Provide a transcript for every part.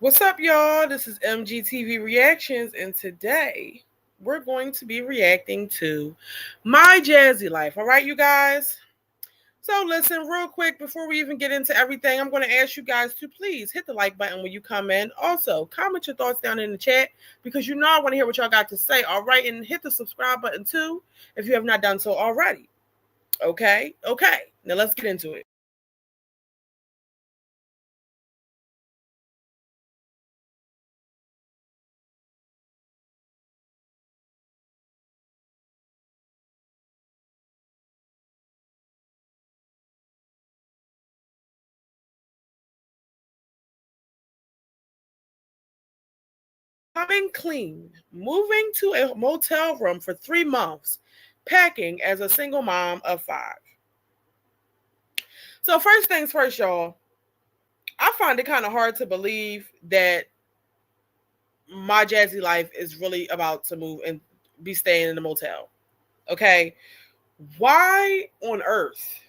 What's up, y'all? This is MGTV Reactions, and today we're going to be reacting to My Jazzy Life. All right, you guys? So listen, real quick, before we even get into everything, I'm going to ask you guys to please hit the like button when you come in. Also, comment your thoughts down in the chat because you know I want to hear what y'all got to say. All right, and hit the subscribe button too if you have not done so already. Okay? Now let's get into it. Coming clean, moving to a motel room for 3 months, packing as a single mom of 5. So first things first, y'all, I find it kind of hard to believe that My Jazzy Life is really about to move and be staying in the motel. Okay? Why on earth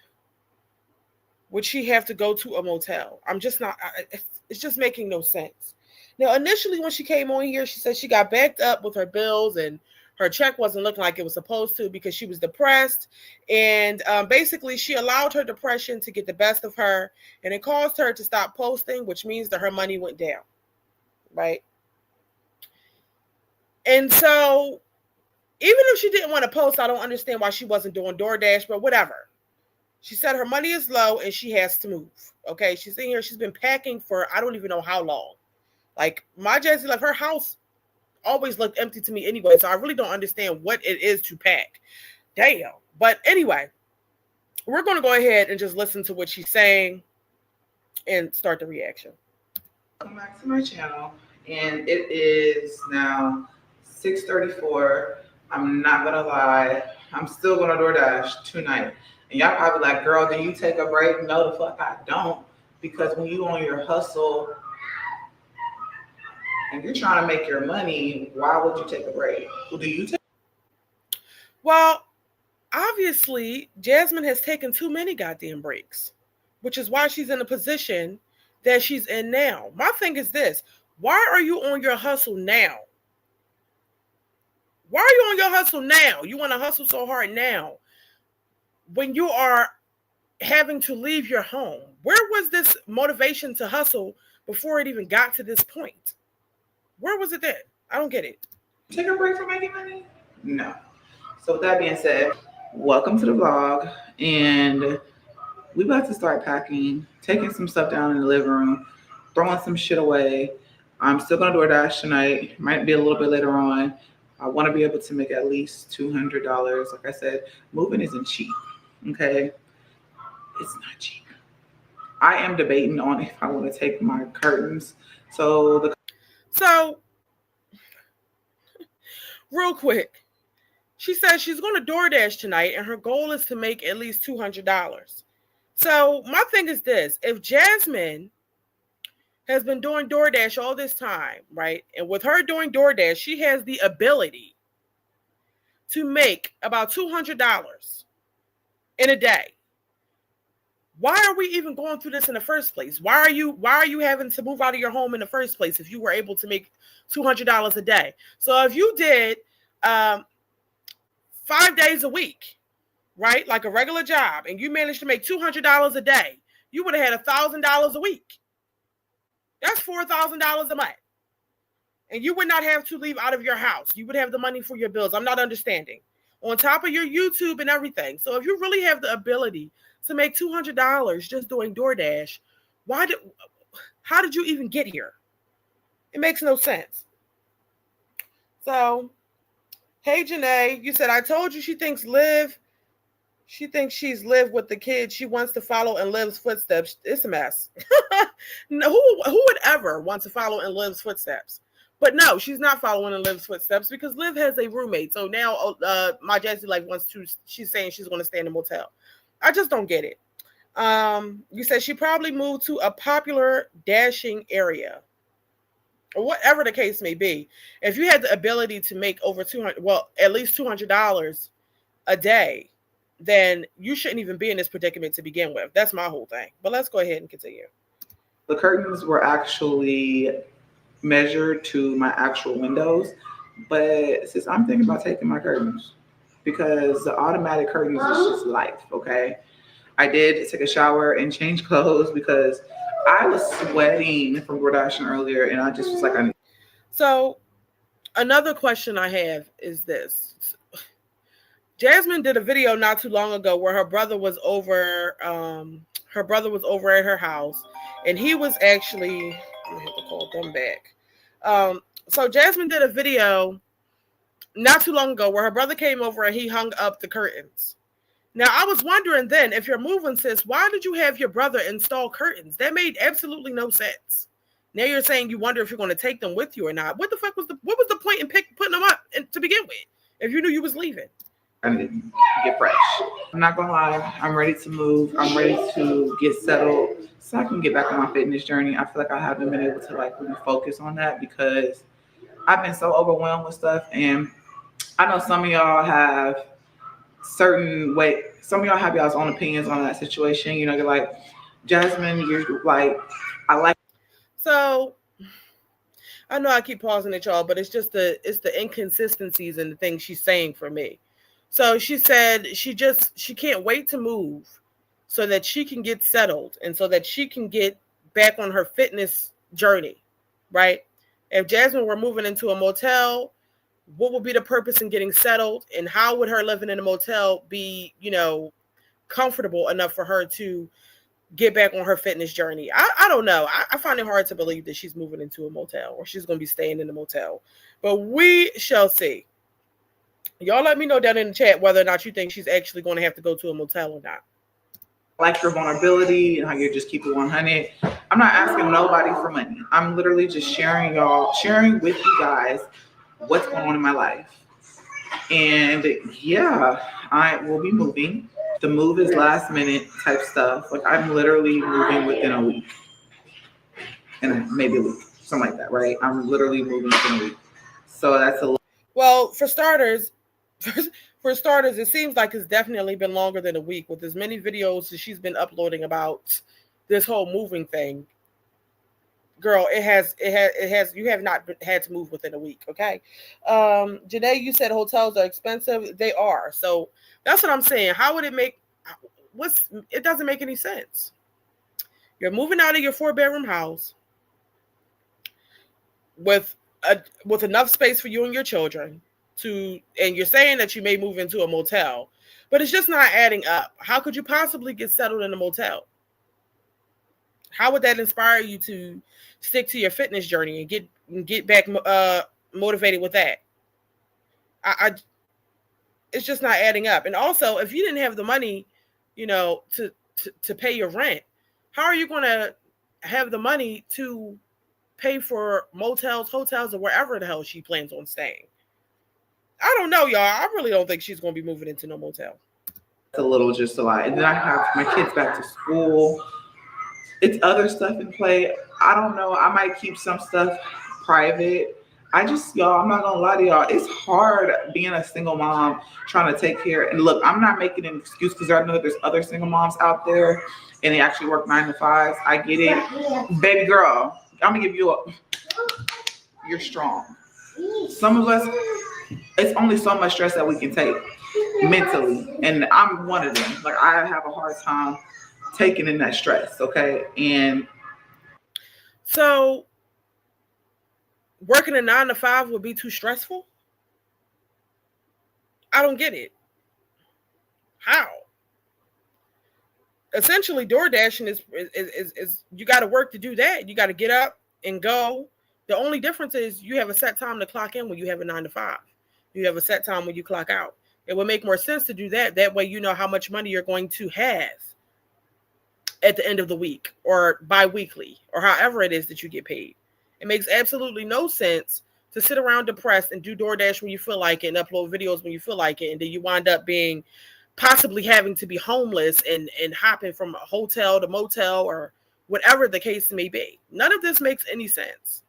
would she have to go to a motel? I'm just not, it's just making no sense. Now, initially when she came on here, she said she got backed up with her bills and her check wasn't looking like it was supposed to because she was depressed. And basically, she allowed her depression to get the best of her, and it caused her to stop posting, which means that her money went down, right? And so, even if she didn't want to post, I don't understand why she wasn't doing DoorDash, but whatever. She said her money is low and she has to move. Okay, she's in here. She's been packing for I don't even know how long. Like My Jazzy Life, her house always looked empty to me anyway, so I really don't understand what it is to pack. Damn. But anyway, we're going to go ahead and just listen to what she's saying and start the reaction. Welcome back to my channel, and it is now 6:34. I'm not gonna lie, I'm still gonna DoorDash tonight. And y'all probably like, girl, do you take a break? No, the fuck I don't. Because when you on your hustle and you're trying to make your money, why would you take a break? Well, do you take? Well, obviously, Jasmine has taken too many goddamn breaks, which is why she's in the position that she's in now. My thing is this: why are you on your hustle now? Why are you on your hustle now? You want to hustle so hard now when you are having to leave your home. Where was this motivation to hustle before it even got to this point? Where was it then? I don't get it. Take a break from making money? No. So with that being said, welcome to the vlog, and we about to start packing, taking some stuff down in the living room, throwing some shit away. I'm still gonna DoorDash tonight. Might be a little bit later on. I want to be able to make at least $200. Like I said, moving isn't cheap. Okay, it's not cheap. I am debating on if I want to take my curtains. So real quick, she says she's going to DoorDash tonight, and her goal is to make at least $200. So my thing is this: if Jasmine has been doing DoorDash all this time, right, and with her doing DoorDash, she has the ability to make about $200 in a day. Why are we even going through this in the first place? Why are you having to move out of your home in the first place if you were able to make $200 a day? So if you did 5 days a week, right, like a regular job, and you managed to make $200 a day, you would have had $1,000 a week. That's $4,000 a month. And you would not have to leave out of your house. You would have the money for your bills. I'm not understanding. On top of your YouTube and everything. So if you really have the ability to make $200 just doing DoorDash, how did you even get here? It makes no sense. So, hey Janae, you said I told you she thinks she's Liv with the kids. She wants to follow in Liv's footsteps. It's a mess. No, who would ever want to follow in Liv's footsteps? But no, she's not following in Liv's footsteps because Liv has a roommate. So now My Jazzy Life she's saying she's going to stay in a motel. I just don't get it. You said she probably moved to a popular dashing area. Or whatever the case may be. If you had the ability to make over at least $200 a day, then you shouldn't even be in this predicament to begin with. That's my whole thing. But let's go ahead and continue. the curtains were actually measured to my actual windows. But since I'm thinking about taking my curtains, because the automatic curtains is just life, okay? I did take a shower and change clothes because I was sweating from DoorDashing earlier, and I just was like, I need. So another question I have is this. Jasmine did a video not too long ago where her brother was over at her house, and he was actually, I'm gonna have to call them back. So Jasmine did a video not too long ago where her brother came over and he hung up the curtains. Now I was wondering then, if you're moving, sis, why did you have your brother install curtains? That made absolutely no sense. Now you're saying you wonder if you're going to take them with you or not. What was the point in putting them up to begin with if you knew you was leaving? I need to get fresh. I'm not gonna lie, I'm ready to move. I'm ready to get settled so I can get back on my fitness journey. I feel like I haven't been able to like really focus on that because I've been so overwhelmed with stuff. And I know some of y'all have some of y'all have y'all's own opinions on that situation. You know, you're like, Jasmine, you're like, I like. So I know I keep pausing at y'all, but it's the inconsistencies in the things she's saying for me. So she said she can't wait to move so that she can get settled and so that she can get back on her fitness journey, right? If Jasmine were moving into a motel, what would be the purpose in getting settled, and how would her living in a motel be, comfortable enough for her to get back on her fitness journey? I don't know. I find it hard to believe that she's moving into a motel or she's going to be staying in the motel, but we shall see. Y'all let me know down in the chat whether or not you think she's actually going to have to go to a motel or not. Like your vulnerability and how you just keep it 100. I'm not asking nobody for money. I'm literally just sharing with you guys what's going on in my life. And yeah, I will be moving. The move is last minute type stuff. Like I'm literally moving within a week. And maybe a week. Something like that, right? I'm literally moving within a week. So that's a lot. Well, for starters, it seems like it's definitely been longer than a week with as many videos that she's been uploading about this whole moving thing. Girl, it has you have not had to move within a week, okay? Janae, you said hotels are expensive. They are. So that's what I'm saying. How would it make it doesn't make any sense. You're moving out of your 4-bedroom house with enough space for you and your children and you're saying that you may move into a motel, but it's just not adding up. How could you possibly get settled in a motel? How would that inspire you to stick to your fitness journey and get back motivated with that? It's just not adding up. And also, if you didn't have the money, to pay your rent, how are you going to have the money to pay for motels, hotels, or wherever the hell she plans on staying? I don't know, y'all. I really don't think she's going to be moving into no motel. It's a little just a lot. And then I have my kids back to school. It's other stuff in play. I don't know. I might keep some stuff private. Y'all, I'm not going to lie to y'all. It's hard being a single mom trying to take care. And look, I'm not making an excuse because I know there's other single moms out there and they actually work 9 to 5s. I get it. Baby girl, I'm going to give you you're strong. Some of us, it's only so much stress that we can take mentally. And I'm one of them. Like, I have a hard time taking in that stress, okay? And so working a 9 to 5 would be too stressful? I don't get it. How? Essentially, DoorDashing is you got to work to do that. You got to get up and go. The only difference is you have a set time to clock in when you have a 9 to 5. You have a set time when you clock out. It would make more sense to do that. That way you know how much money you're going to have at the end of the week or bi-weekly or however it is that you get paid. It makes absolutely no sense to sit around depressed and do DoorDash when you feel like it and upload videos when you feel like it, and then you wind up being possibly having to be homeless and hopping from a hotel to motel or whatever the case may be. None of this makes any sense.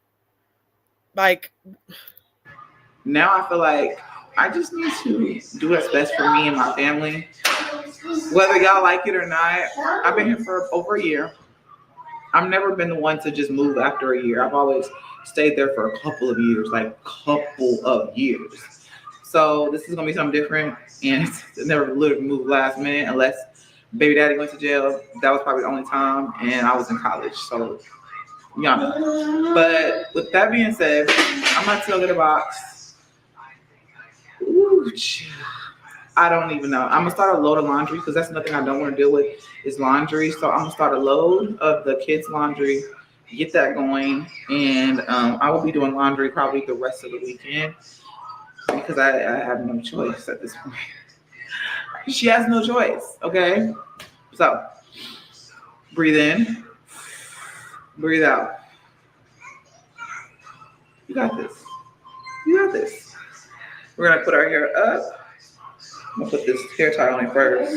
Like, now I feel like I just need to do what's best for me and my family. Whether y'all like it or not, I've been here for over a year. I've never been the one to just move after a year. I've always stayed there for a couple of years, like couple of years. So this is gonna be something different, and it's never literally moved last minute unless baby daddy went to jail. That was probably the only time, and I was in college, so y'all know. But with that being said, I'm about to go get a box. Ooh, I don't even know. I'm gonna start a load of laundry because that's nothing I don't want to deal with is laundry. So I'm gonna start a load of the kids' laundry, get that going, and I will be doing laundry probably the rest of the weekend because I have no choice at this point. She has no choice. Okay, so breathe in, breathe out. You got this. You got this. We're gonna put our hair up. I'm gonna put this hair tie on it first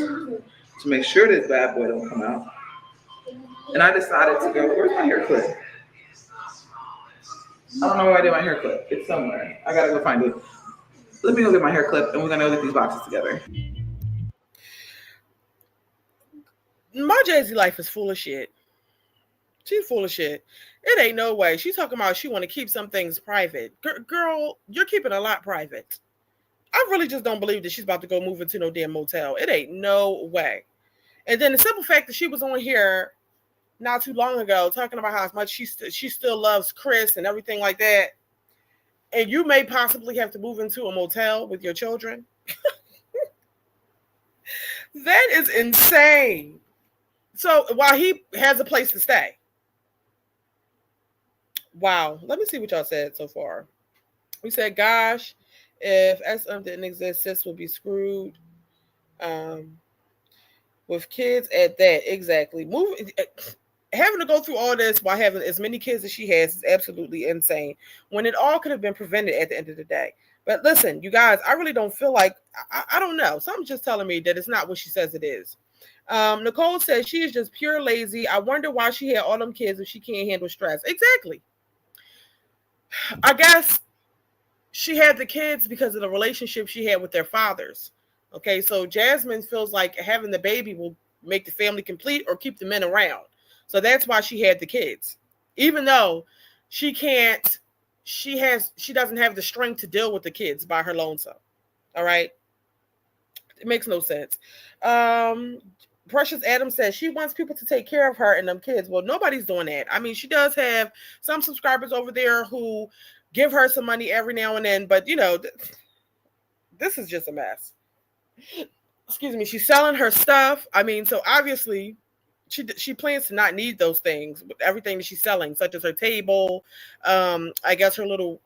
to make sure this bad boy don't come out. And I decided to go. Where's my hair clip? I don't know where I did my hair clip. It's somewhere. I gotta go find it. Let me go get my hair clip, and we're gonna go get these boxes together. My Jazzy Life is full of shit. She's full of shit. It ain't no way. She's talking about she want to keep some things private. Girl, you're keeping a lot private. I really just don't believe that she's about to go move into no damn motel. It ain't no way. And then the simple fact that she was on here not too long ago talking about how much she still loves Chris and everything like that. And you may possibly have to move into a motel with your children. That is insane. So while he has a place to stay. Wow. Let me see what y'all said so far. We said, gosh, if SM didn't exist, sis would be screwed. With kids at that, exactly. Having to go through all this while having as many kids as she has is absolutely insane. When it all could have been prevented at the end of the day. But listen, you guys, I really don't feel like I don't know. Something's just telling me that it's not what she says it is. Nicole says she is just pure lazy. I wonder why she had all them kids if she can't handle stress. Exactly. I guess she had the kids because of the relationship she had with their fathers. Okay, so Jasmine feels like having the baby will make the family complete or keep the men around. So that's why she had the kids. Even though she doesn't have the strength to deal with the kids by her lonesome. All right. It makes no sense. Precious Adams says she wants people to take care of her and them kids. Well, nobody's doing that. I mean, she does have some subscribers over there who give her some money every now and then, but this is just a mess. Excuse me. She's selling her stuff. I mean, so obviously she plans to not need those things with everything that she's selling, such as her table, I guess her little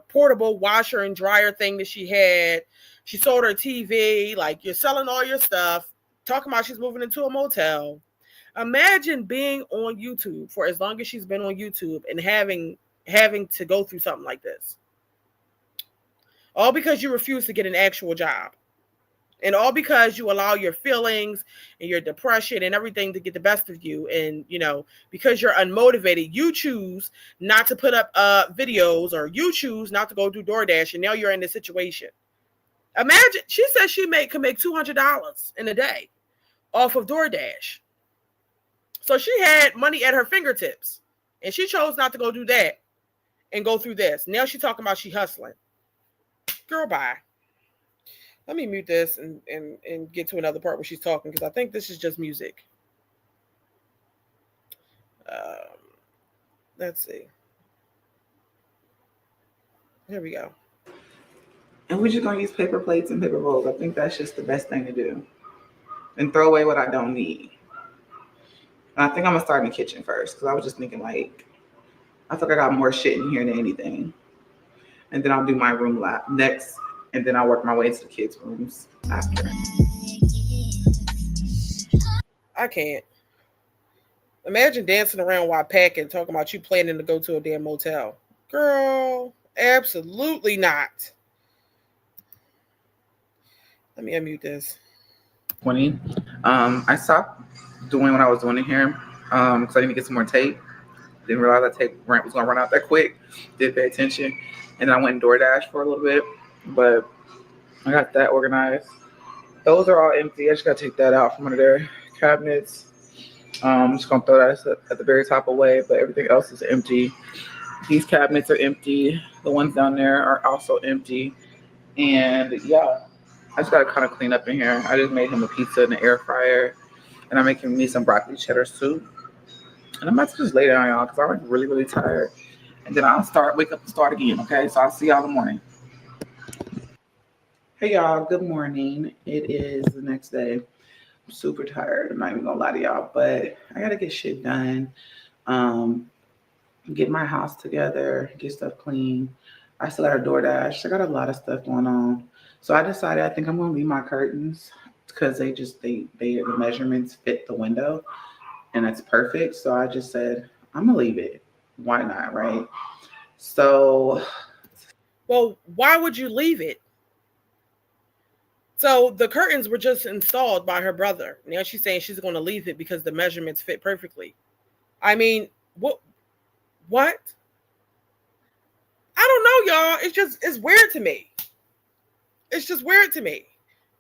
portable washer and dryer thing that she had. She sold her TV. Like, you're selling all your stuff, talking about she's moving into a motel. Imagine being on YouTube for as long as she's been on YouTube and having to go through something like this. All because you refuse to get an actual job. And all because you allow your feelings and your depression and everything to get the best of you. And, because you're unmotivated, you choose not to put up videos, or you choose not to go do DoorDash. And now you're in this situation. Imagine, she says she can make $200 in a day off of DoorDash. So she had money at her fingertips. And she chose not to go do that and go through this. Now she's talking about she hustling. Girl, bye. Let me mute this and get to another part where she's talking, because I think this is just music. Let's see. Here we go. And we're just going to use paper plates and paper bowls. I think that's just the best thing to do. And throw away what I don't need. And I think I'm going to start in the kitchen first, because I was just thinking, like, I think I got more shit in here than anything. And then I'll do my room lap next. And then I'll work my way to the kids' rooms after. I can't. Imagine dancing around while packing, talking about you planning to go to a damn motel. Girl, absolutely not. Let me unmute this. 20. I stopped doing what I was doing in here because I need to get some more tape. Didn't realize that tape rent was going to run out that quick. Did pay attention. And then I went and DoorDash for a little bit. But I got that organized. Those are all empty. I just got to take that out from under their cabinets. I'm just gonna throw that at the very top away, but everything else is empty. These cabinets are empty. The ones down there are also empty. And yeah, I just gotta kind of clean up in here. I just made him a pizza in the air fryer, and I'm making me some broccoli cheddar soup. And I'm about to just lay down, y'all, because I'm really, really tired. And then I'll wake up and start again. Okay, so I'll see y'all in the morning. Hey y'all, good morning. It is the next day. I'm super tired. I'm not even gonna lie to y'all, but I gotta get shit done. Um, get my house together, get stuff clean. I still got a DoorDash. I got a lot of stuff going on. So I decided I think I'm gonna leave my curtains because they the measurements fit the window and it's perfect. So I just said I'm gonna leave it. Why not, right? So Well, why would you leave it? So the curtains were just installed by her brother. Now she's saying she's going to leave it because the measurements fit perfectly. I mean, what? What? I don't know, y'all. It's weird to me. It's just weird to me.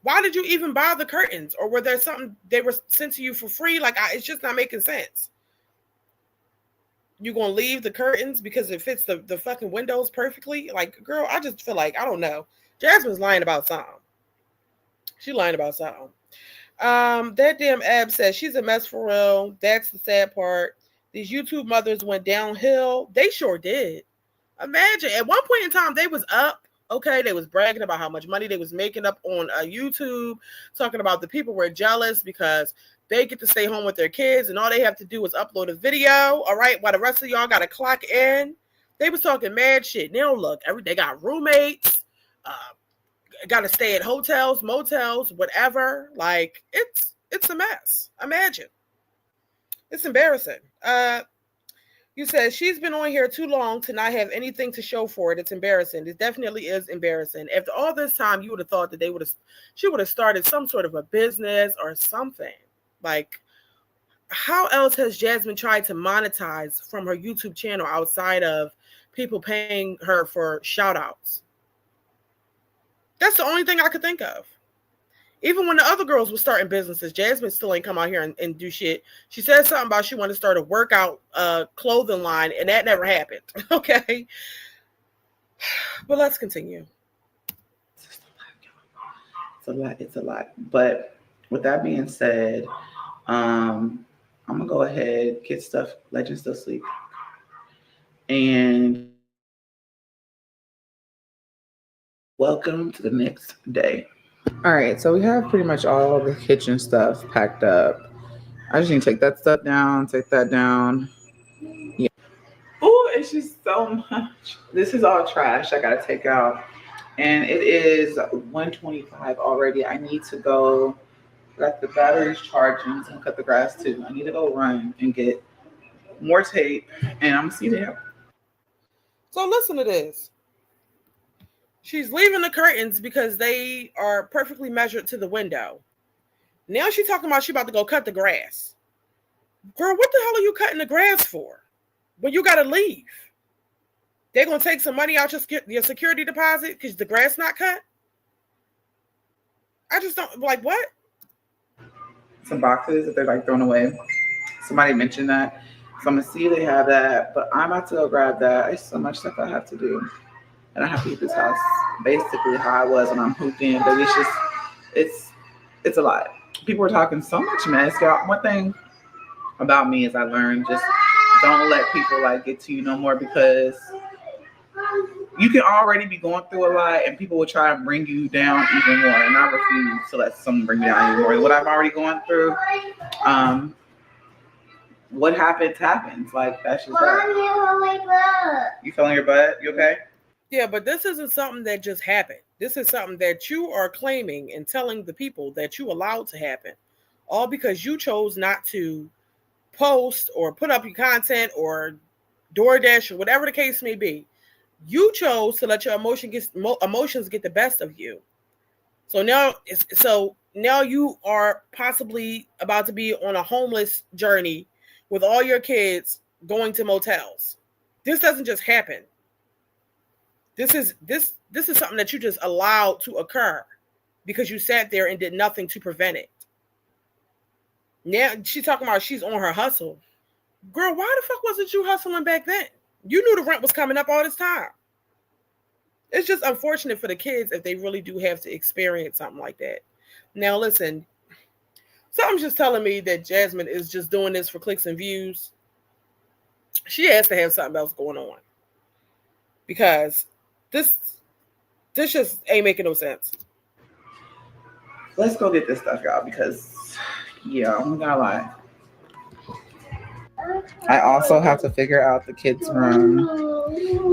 Why did you even buy the curtains, or were there something they were sent to you for free? Like, it's just not making sense. You gonna leave the curtains because it fits the fucking windows perfectly? Like, girl, I just feel like I don't know. Jasmine's lying about something. She lying about something. That damn Ab says she's a mess for real. That's the sad part. These YouTube mothers went downhill. They sure did. Imagine at one point in time they was up. Okay, they was bragging about how much money they was making up on YouTube, talking about the people were jealous because they get to stay home with their kids and all they have to do is upload a video. All right, while the rest of y'all got to clock in. They was talking mad shit. Now look, they got roommates. Uh, got to stay at hotels, motels, whatever. Like it's a mess. Imagine. It's embarrassing. You said she's been on here too long to not have anything to show for it. It's embarrassing. It definitely is embarrassing. After all this time, you would have thought that she would have started some sort of a business or something. Like, how else has Jasmine tried to monetize from her YouTube channel outside of people paying her for shout outs? That's the only thing I could think of. Even when the other girls were starting businesses, Jasmine still ain't come out here and do shit. She said something about she wanted to start a workout clothing line, and that never happened. Okay. But let's continue. it's a lot. It's a lot. But with that being said, I'm gonna go ahead, get stuff, let you still sleep, and welcome to the next day. All right, so we have pretty much all the kitchen stuff packed up. I just need to take that stuff down, take that down. Yeah. Oh, it's just so much. This is all trash I gotta take out. And it is 1:25 already. I need to go. Got the batteries charging to cut the grass too. I need to go run and get more tape, and I'm gonna see them. So listen to this. She's leaving the curtains because they are perfectly measured to the window. Now she's talking about she about to go cut the grass. Girl, what the hell are you cutting the grass for? When you gotta leave. They're gonna take some money out your security deposit because the grass not cut? I just don't like what? Some boxes that they're like thrown away. Somebody mentioned that. So I'm gonna see if they have that. But I'm about to go grab that. There's so much stuff I have to do. And I have to keep this house basically how I was when I'm hooped in. But it's a lot. People are talking so much mess. Y'all, one thing about me is I learned just don't let people like get to you no more because you can already be going through a lot and people will try and bring you down even more. And I refuse to let someone bring me down even more. What I've already gone through, what happens. Like that's just that. You feeling your butt? You okay? Yeah, but this isn't something that just happened. This is something that you are claiming and telling the people that you allowed to happen. All because you chose not to post or put up your content or DoorDash or whatever the case may be. You chose to let your emotions get the best of you. So now you are possibly about to be on a homeless journey with all your kids going to motels. This doesn't just happen. This is something that you just allowed to occur because you sat there and did nothing to prevent it. Now she talking about she's on her hustle. Girl, why the fuck wasn't you hustling back then? You knew the rent was coming up all this time. It's just unfortunate for the kids if they really do have to experience something like that. Now, listen, something's just telling me that Jasmine is just doing this for clicks and views. She has to have something else going on because this this just ain't making no sense. Let's go get this stuff, y'all, because yeah, I'm not gonna lie. I also have to figure out the kids' room.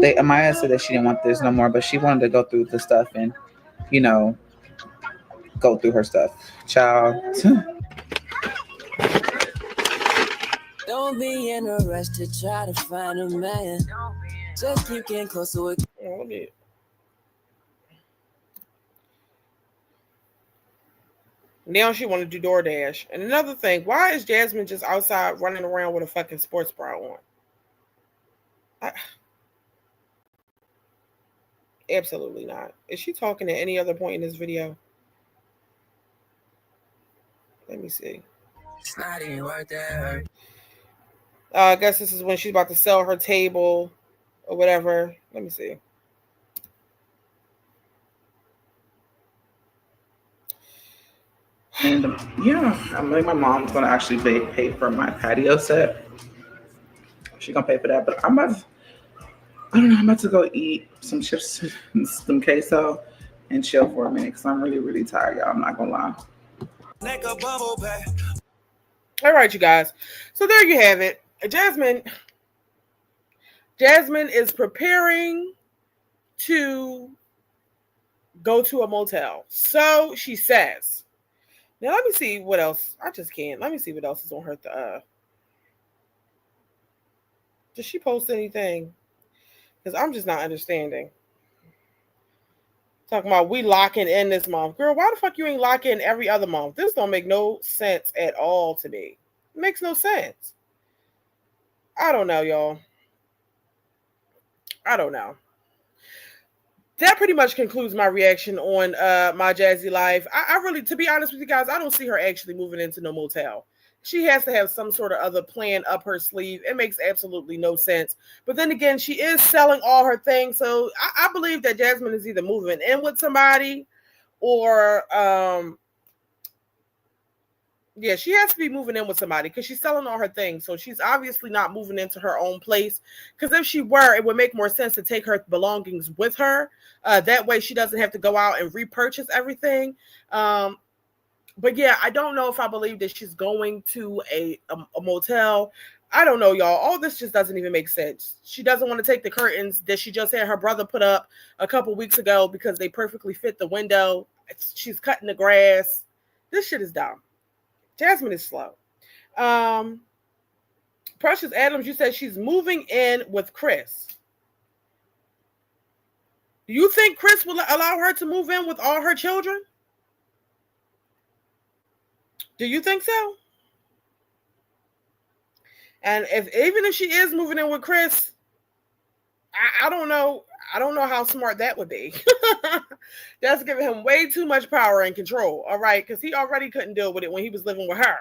Amaya said that she didn't want this no more, but she wanted to go through the stuff and, you know, go through her stuff. Child. Don't be in a rush to try to find a man. Just keep getting closer with. Now she want to do DoorDash. And another thing, why is Jasmine just outside running around with a fucking sports bra on? Absolutely not. Is she talking at any other point in this video? Let me see. It's not even worth it. I guess this is when she's about to sell her table or whatever. Let me see. And yeah, I think my mom's gonna actually pay for my patio set. She's gonna pay for that, but I don't know. I'm about to go eat some chips and some queso and chill for a minute because I'm really, really tired, y'all. I'm not gonna lie. All right, you guys. So there you have it. Jasmine is preparing to go to a motel. So she says. Now let me see what else. I just can't. Let me see what else is on her. Did she post anything? Because I'm just not understanding. Talking about we locking in this month. Girl, why the fuck you ain't lock in every other month? This don't make no sense at all to me. It makes no sense. I don't know, y'all. I don't know. That pretty much concludes my reaction on my Jazzy Life. I really, to be honest with you guys, I don't see her actually moving into no motel. She has to have some sort of other plan up her sleeve. It makes absolutely no sense. But then again, she is selling all her things. So I believe that Jasmine is either moving in with somebody or, yeah, she has to be moving in with somebody because she's selling all her things. So she's obviously not moving into her own place. Because if she were, it would make more sense to take her belongings with her. That way she doesn't have to go out and repurchase everything. But yeah, I don't know if I believe that she's going to a motel. I don't know, y'all. All this just doesn't even make sense. She doesn't want to take the curtains that she just had her brother put up a couple weeks ago because they perfectly fit the window. She's cutting the grass. This shit is dumb. Jasmine is slow. Precious Adams, you said she's moving in with Chris. Do you think Chris will allow her to move in with all her children? Do you think so? And even if she is moving in with Chris, I don't know. I don't know how smart that would be. That's giving him way too much power and control. All right, because he already couldn't deal with it when he was living with her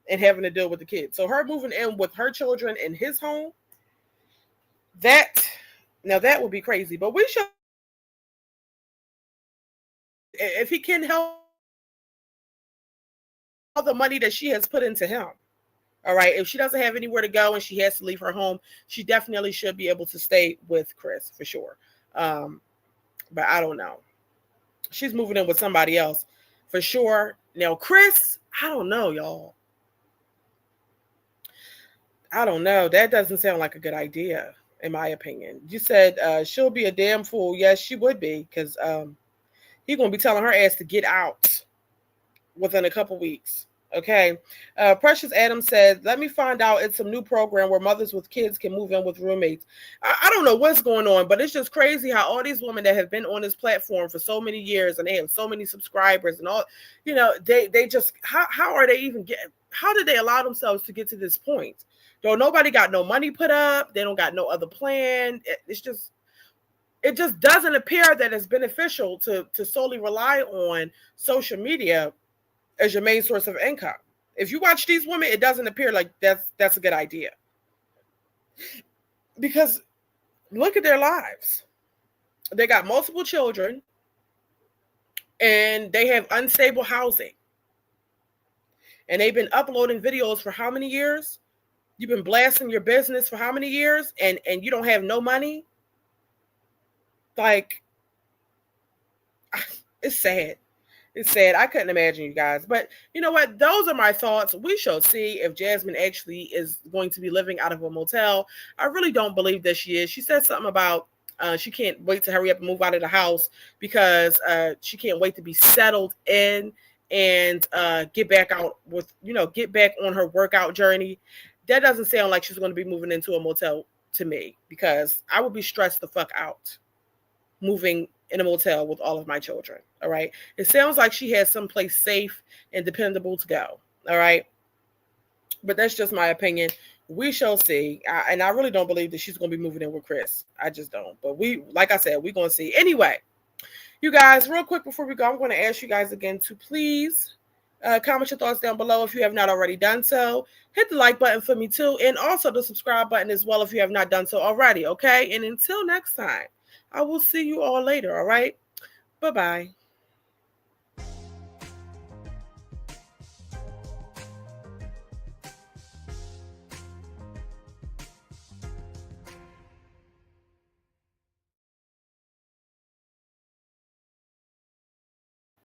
and having to deal with the kids. So her moving in with her children in his home, that would be crazy. But we should, if he can help all the money that she has put into him. All right. If she doesn't have anywhere to go and she has to leave her home, she definitely should be able to stay with Chris for sure. But I don't know. She's moving in with somebody else for sure. Now, Chris, I don't know, y'all. I don't know. That doesn't sound like a good idea, in my opinion. You said she'll be a damn fool. Yes, she would be, because he's going to be telling her ass to get out within a couple weeks. Okay. Precious Adams said, let me find out it's some new program where mothers with kids can move in with roommates. I don't know what's going on, but it's just crazy how all these women that have been on this platform for so many years and they have so many subscribers and all, they just, how are they even how did they allow themselves to get to this point? Though nobody got no money put up, they don't got no other plan. It just doesn't appear that it's beneficial to solely rely on social media as your main source of income. If you watch these women, it doesn't appear like that's a good idea. Because look at their lives. They got multiple children and they have unstable housing. And they've been uploading videos for how many years? You've been blasting your business for how many years? And you don't have no money? Like, it's sad. It's sad. I couldn't imagine, you guys. But you know what? Those are my thoughts. We shall see if Jasmine actually is going to be living out of a motel. I really don't believe that she is. She said something about she can't wait to hurry up and move out of the house because she can't wait to be settled in and get back out with, get back on her workout journey. That doesn't sound like she's going to be moving into a motel to me, because I would be stressed the fuck out moving in a motel with all of my children. All right. It sounds like she has someplace safe and dependable to go. All right. But that's just my opinion. We shall see. And I really don't believe that she's going to be moving in with Chris. I just don't. But like I said, we're going to see. Anyway, you guys, real quick before we go, I'm going to ask you guys again to please comment your thoughts down below if you have not already done so. Hit the like button for me too. And also the subscribe button as well if you have not done so already. Okay. And until next time, I will see you all later. All right. Bye-bye.